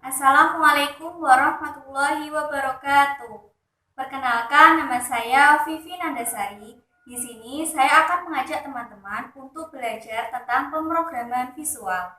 Assalamualaikum warahmatullahi wabarakatuh. Perkenalkan, nama saya Vivi Nandasari. Di sini saya akan mengajak teman-teman untuk belajar tentang pemrograman visual.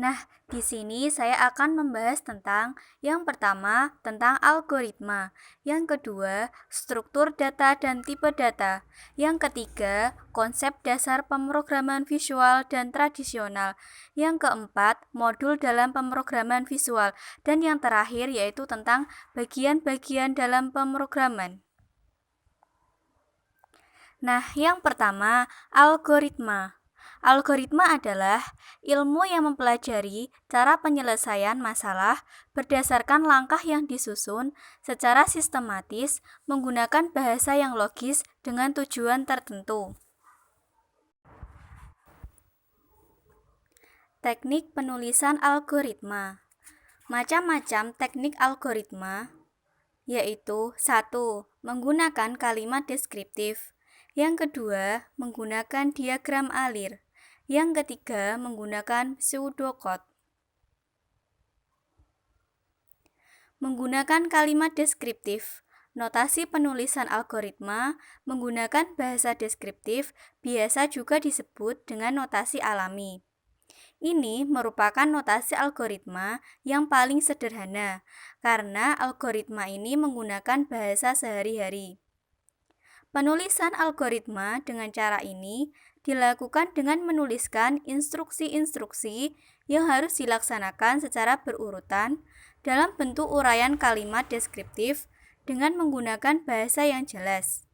Nah, di sini saya akan membahas tentang yang pertama, tentang algoritma, yang kedua, struktur data dan tipe data, yang ketiga, konsep dasar pemrograman visual dan tradisional, yang keempat, modul dalam pemrograman visual, dan yang terakhir yaitu tentang bagian-bagian dalam pemrograman. Nah, yang pertama, algoritma. Algoritma adalah ilmu yang mempelajari cara penyelesaian masalah berdasarkan langkah yang disusun secara sistematis menggunakan bahasa yang logis dengan tujuan tertentu. Teknik penulisan algoritma. Macam-macam teknik algoritma yaitu 1. Menggunakan kalimat deskriptif. Yang kedua, menggunakan diagram alir. Yang ketiga, menggunakan pseudocode. Menggunakan kalimat deskriptif. Notasi penulisan algoritma menggunakan bahasa deskriptif biasa juga disebut dengan notasi alami. Ini merupakan notasi algoritma yang paling sederhana karena algoritma ini menggunakan bahasa sehari-hari. Penulisan algoritma dengan cara ini dilakukan dengan menuliskan instruksi-instruksi yang harus dilaksanakan secara berurutan dalam bentuk uraian kalimat deskriptif dengan menggunakan bahasa yang jelas.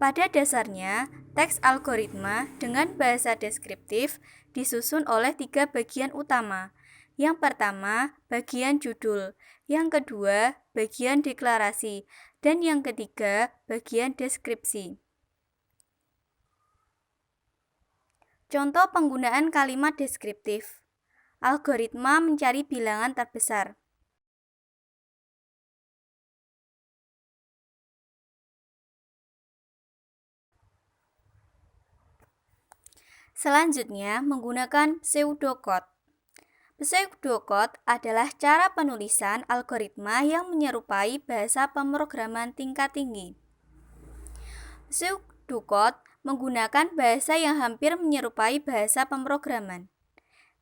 Pada dasarnya, teks algoritma dengan bahasa deskriptif disusun oleh 3 bagian utama. Yang pertama, bagian judul. Yang kedua, bagian deklarasi. Dan yang ketiga, bagian deskripsi. Contoh penggunaan kalimat deskriptif. Algoritma mencari bilangan terbesar. Selanjutnya, menggunakan pseudocode. Pseudocode adalah cara penulisan algoritma yang menyerupai bahasa pemrograman tingkat tinggi. Pseudocode menggunakan bahasa yang hampir menyerupai bahasa pemrograman.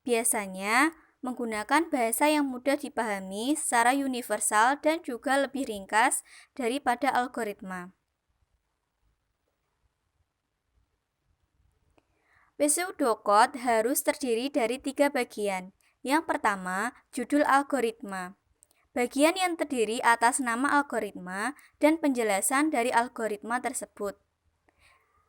Biasanya, menggunakan bahasa yang mudah dipahami secara universal dan juga lebih ringkas daripada algoritma. Pseudocode harus terdiri dari 3 bagian. Yang pertama, judul algoritma. Bagian yang terdiri atas nama algoritma dan penjelasan dari algoritma tersebut.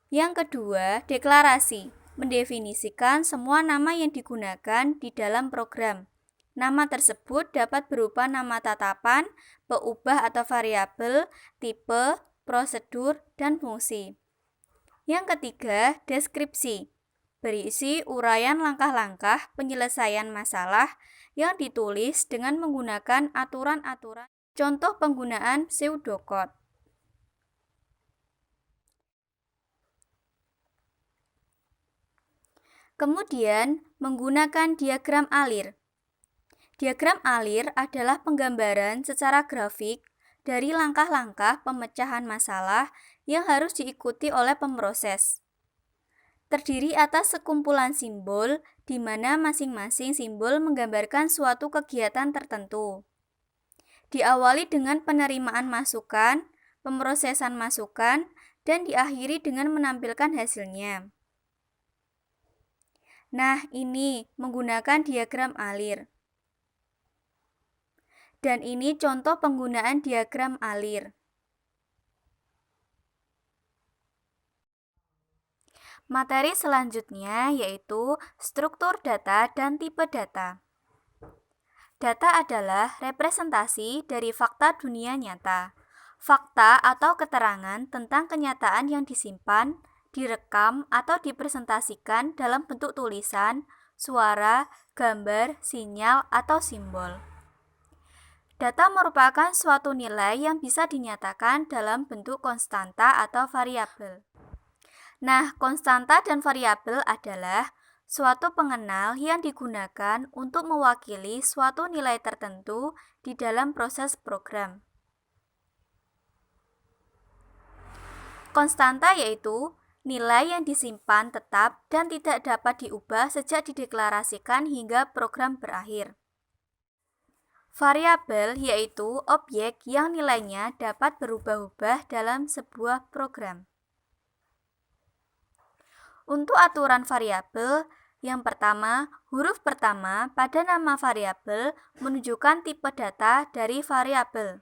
Yang kedua, deklarasi. Mendefinisikan semua nama yang digunakan di dalam program. Nama tersebut dapat berupa nama tatapan, peubah atau variabel, tipe, prosedur, dan fungsi. Yang ketiga, deskripsi. Berisi uraian langkah-langkah penyelesaian masalah yang ditulis dengan menggunakan aturan-aturan. Contoh penggunaan pseudocode. Kemudian, menggunakan diagram alir. Diagram alir adalah penggambaran secara grafik dari langkah-langkah pemecahan masalah yang harus diikuti oleh pemroses. Terdiri atas sekumpulan simbol di mana masing-masing simbol menggambarkan suatu kegiatan tertentu. Diawali dengan penerimaan masukan, pemrosesan masukan, dan diakhiri dengan menampilkan hasilnya. Nah, ini menggunakan diagram alir. Dan ini contoh penggunaan diagram alir. Materi selanjutnya yaitu struktur data dan tipe data. Data adalah representasi dari fakta dunia nyata. Fakta atau keterangan tentang kenyataan yang disimpan, direkam, atau dipresentasikan dalam bentuk tulisan, suara, gambar, sinyal, atau simbol. Data merupakan suatu nilai yang bisa dinyatakan dalam bentuk konstanta atau variabel. Nah, konstanta dan variabel adalah suatu pengenal yang digunakan untuk mewakili suatu nilai tertentu di dalam proses program. Konstanta yaitu nilai yang disimpan tetap dan tidak dapat diubah sejak dideklarasikan hingga program berakhir. Variabel yaitu objek yang nilainya dapat berubah-ubah dalam sebuah program. Untuk aturan variabel, yang pertama, huruf pertama pada nama variabel menunjukkan tipe data dari variabel.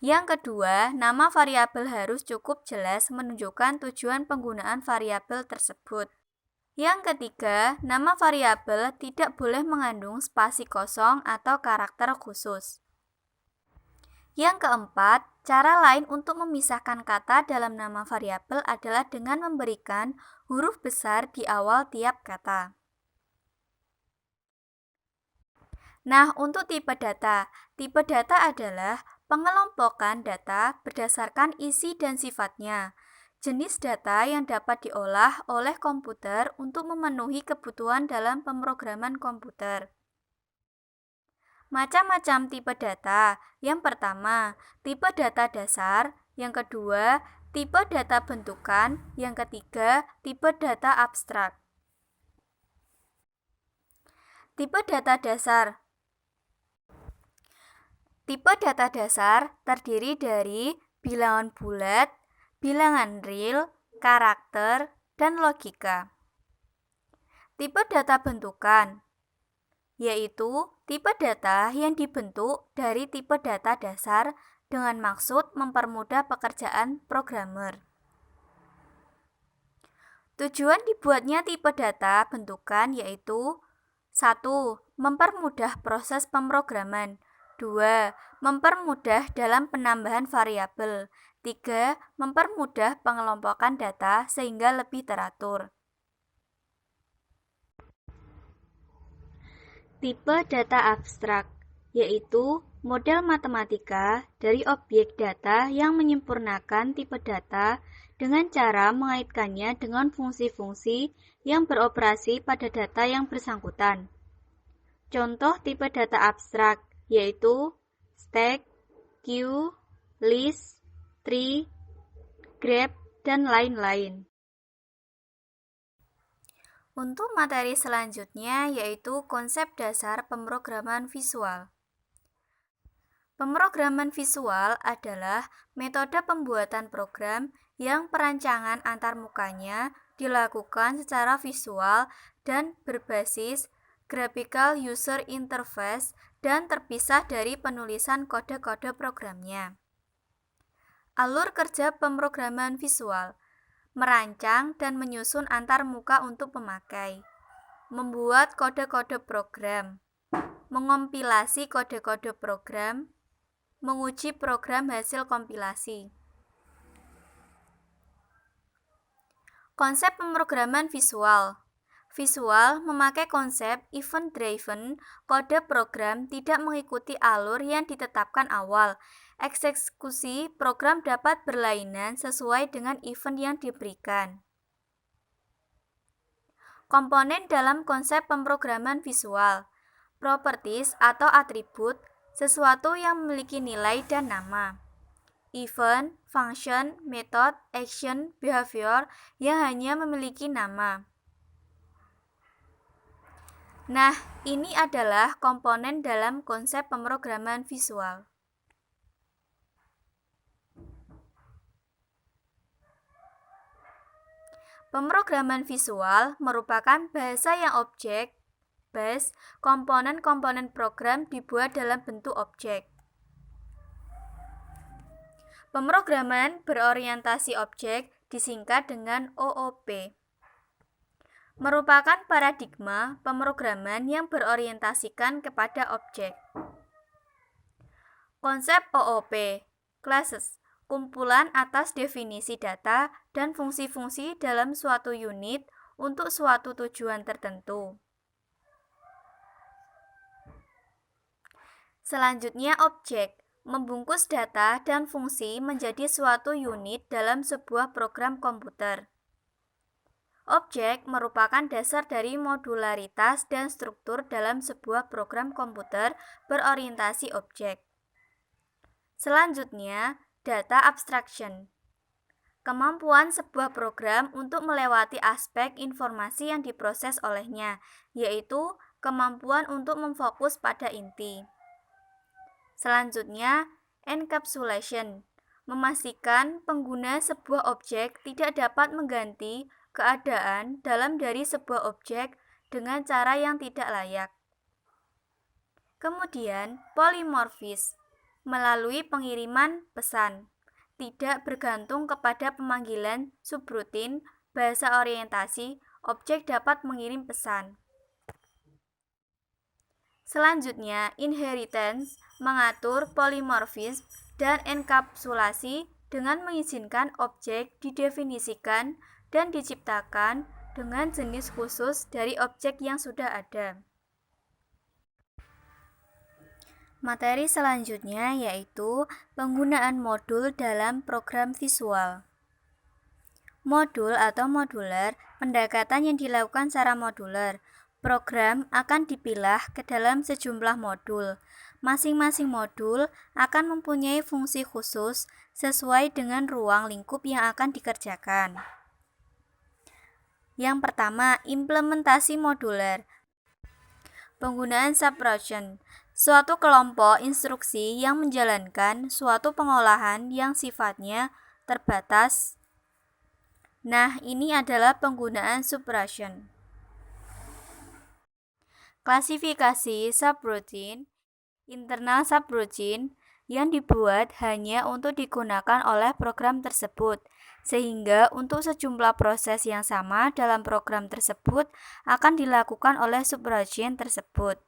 Yang kedua, nama variabel harus cukup jelas menunjukkan tujuan penggunaan variabel tersebut. Yang ketiga, nama variabel tidak boleh mengandung spasi kosong atau karakter khusus. Yang keempat, cara lain untuk memisahkan kata dalam nama variabel adalah dengan memberikan huruf besar di awal tiap kata. Nah, untuk tipe data adalah pengelompokan data berdasarkan isi dan sifatnya. Jenis data yang dapat diolah oleh komputer untuk memenuhi kebutuhan dalam pemrograman komputer. Macam-macam tipe data. Yang pertama, tipe data dasar. Yang kedua, tipe data bentukan. Yang ketiga, tipe data abstrak. Tipe data dasar. Tipe data dasar terdiri dari bilangan bulat, bilangan real, karakter, dan logika. Tipe data bentukan yaitu tipe data yang dibentuk dari tipe data dasar dengan maksud mempermudah pekerjaan programmer. Tujuan dibuatnya tipe data bentukan yaitu 1. Mempermudah proses pemrograman. 2. Mempermudah dalam penambahan variabel. 3. Mempermudah pengelompokan data sehingga lebih teratur. Tipe data abstrak yaitu model matematika dari objek data yang menyempurnakan tipe data dengan cara mengaitkannya dengan fungsi-fungsi yang beroperasi pada data yang bersangkutan. Contoh tipe data abstrak yaitu stack, queue, list, tree, graph, dan lain-lain. Untuk materi selanjutnya yaitu konsep dasar pemrograman visual. Pemrograman visual adalah metode pembuatan program yang perancangan antarmukanya dilakukan secara visual dan berbasis graphical user interface dan terpisah dari penulisan kode-kode programnya. Alur kerja pemrograman visual: merancang dan menyusun antarmuka untuk pemakai, membuat kode-kode program, mengompilasi kode-kode program, menguji program hasil kompilasi. Konsep pemrograman visual. Visual memakai konsep event-driven, kode program tidak mengikuti alur yang ditetapkan awal. Eksekusi program dapat berlainan sesuai dengan event yang diberikan. Komponen dalam konsep pemrograman visual. Properties atau atribut, sesuatu yang memiliki nilai dan nama. Event, function, method, action, behavior yang hanya memiliki nama. Nah, ini adalah komponen dalam konsep pemrograman visual. Pemrograman visual merupakan bahasa yang objek, base, komponen-komponen program dibuat dalam bentuk objek. Pemrograman berorientasi objek disingkat dengan OOP. Merupakan paradigma pemrograman yang berorientasikan kepada objek. Konsep OOP, classes, kumpulan atas definisi data dan fungsi-fungsi dalam suatu unit untuk suatu tujuan tertentu. Selanjutnya objek, membungkus data dan fungsi menjadi suatu unit dalam sebuah program komputer. Objek merupakan dasar dari modularitas dan struktur dalam sebuah program komputer berorientasi objek. Selanjutnya, data abstraction. Kemampuan sebuah program untuk melewati aspek informasi yang diproses olehnya, yaitu kemampuan untuk memfokus pada inti. Selanjutnya, encapsulation. Memastikan pengguna sebuah objek tidak dapat mengganti keadaan dalam dari sebuah objek dengan cara yang tidak layak. Kemudian, polymorphism. Melalui pengiriman pesan. Tidak bergantung kepada pemanggilan subrutin bahasa orientasi, objek dapat mengirim pesan. Selanjutnya, inheritance mengatur polymorphism dan enkapsulasi dengan mengizinkan objek didefinisikan dan diciptakan dengan jenis khusus dari objek yang sudah ada. Materi selanjutnya yaitu penggunaan modul dalam program visual. Modul atau modular, pendekatan yang dilakukan secara modular. Program akan dipilah ke dalam sejumlah modul. Masing-masing modul akan mempunyai fungsi khusus sesuai dengan ruang lingkup yang akan dikerjakan. Yang pertama, implementasi modular. Penggunaan subroutine. Suatu kelompok instruksi yang menjalankan suatu pengolahan yang sifatnya terbatas. Nah, ini adalah penggunaan subroutine. Klasifikasi subroutine. Internal subroutine yang dibuat hanya untuk digunakan oleh program tersebut, sehingga untuk sejumlah proses yang sama dalam program tersebut akan dilakukan oleh subroutine tersebut.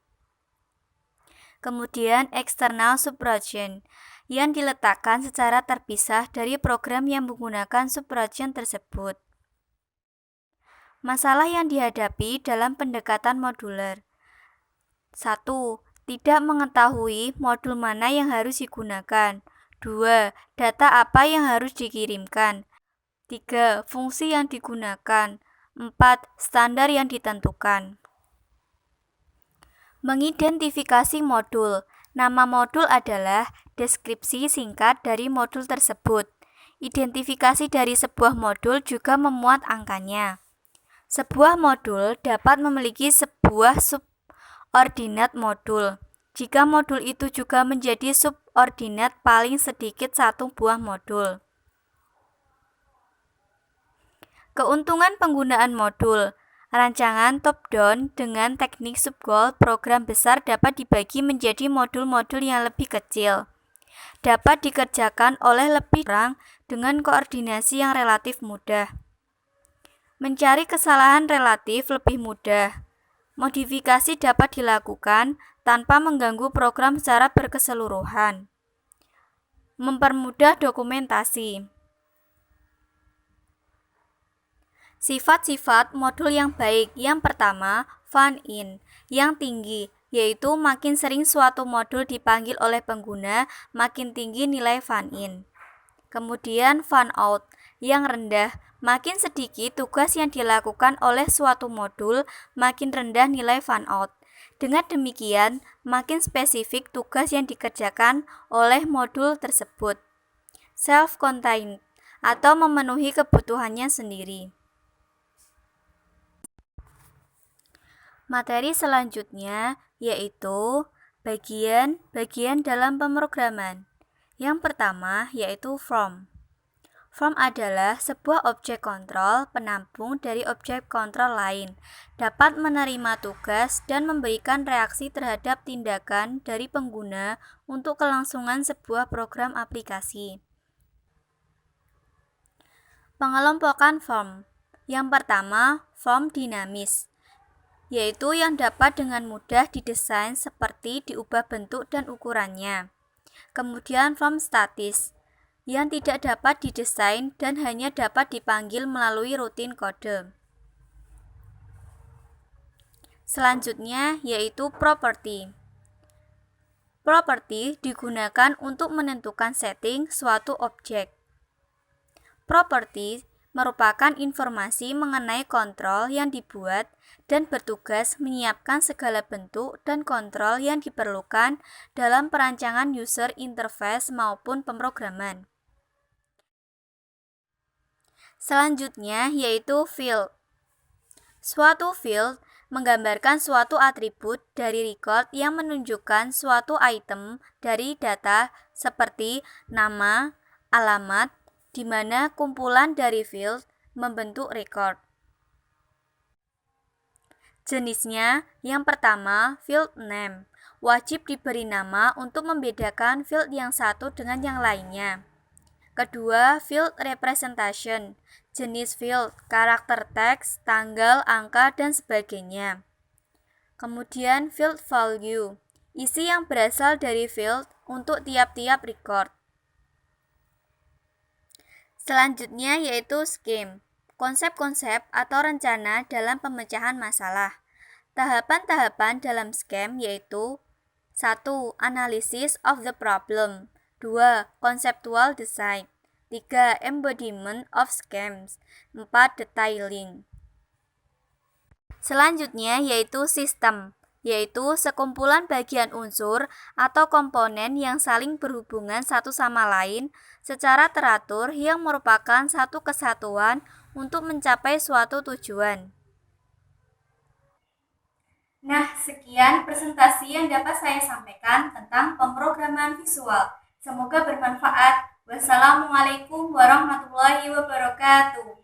Kemudian external subroutine yang diletakkan secara terpisah dari program yang menggunakan subroutine tersebut. Masalah yang dihadapi dalam pendekatan modular. 1. Tidak mengetahui modul mana yang harus digunakan. 2. Data apa yang harus dikirimkan. 3. Fungsi yang digunakan. 4. Standar yang ditentukan. Mengidentifikasi modul. Nama modul adalah deskripsi singkat dari modul tersebut. Identifikasi dari sebuah modul juga memuat angkanya. Sebuah modul dapat memiliki sebuah subordinat modul. Jika modul itu juga menjadi subordinat paling sedikit satu buah modul. Keuntungan penggunaan modul. Rancangan top-down dengan teknik subgoal program besar dapat dibagi menjadi modul-modul yang lebih kecil. Dapat dikerjakan oleh lebih orang dengan koordinasi yang relatif mudah. Mencari kesalahan relatif lebih mudah. Modifikasi dapat dilakukan tanpa mengganggu program secara berkeseluruhan. Mempermudah dokumentasi. Sifat-sifat modul yang baik. Yang pertama, fan-in, yang tinggi, yaitu makin sering suatu modul dipanggil oleh pengguna, makin tinggi nilai fan-in. Kemudian fan-out, yang rendah, makin sedikit tugas yang dilakukan oleh suatu modul, makin rendah nilai fan-out. Dengan demikian, makin spesifik tugas yang dikerjakan oleh modul tersebut. Self-contained, atau memenuhi kebutuhannya sendiri. Materi selanjutnya yaitu bagian-bagian dalam pemrograman. Yang pertama yaitu form. Form adalah sebuah objek kontrol penampung dari objek kontrol lain, dapat menerima tugas dan memberikan reaksi terhadap tindakan dari pengguna untuk kelangsungan sebuah program aplikasi. Pengelompokan form. Yang pertama, form dinamis, yaitu yang dapat dengan mudah didesain seperti diubah bentuk dan ukurannya. Kemudian form statis, yang tidak dapat didesain dan hanya dapat dipanggil melalui rutin kode. Selanjutnya yaitu property. Property digunakan untuk menentukan setting suatu objek. Property merupakan informasi mengenai kontrol yang dibuat dan bertugas menyiapkan segala bentuk dan kontrol yang diperlukan dalam perancangan user interface maupun pemrograman. Selanjutnya yaitu field. Suatu field menggambarkan suatu atribut dari record yang menunjukkan suatu item dari data seperti nama, alamat, di mana kumpulan dari field membentuk record. Jenisnya, yang pertama, field name. Wajib diberi nama untuk membedakan field yang satu dengan yang lainnya. Kedua, field representation. Jenis field, karakter teks, tanggal, angka, dan sebagainya. Kemudian field value. Isi yang berasal dari field untuk tiap-tiap record. Selanjutnya yaitu scheme. Konsep-konsep atau rencana dalam pemecahan masalah. Tahapan-tahapan dalam scheme yaitu 1. Analysis of the problem. 2. Conceptual design. 3. Embodiment of schemes. 4. Detailing. Selanjutnya yaitu sistem, yaitu sekumpulan bagian unsur atau komponen yang saling berhubungan satu sama lain secara teratur yang merupakan satu kesatuan untuk mencapai suatu tujuan. Nah, sekian presentasi yang dapat saya sampaikan tentang pemrograman visual. Semoga bermanfaat. Wassalamualaikum warahmatullahi wabarakatuh.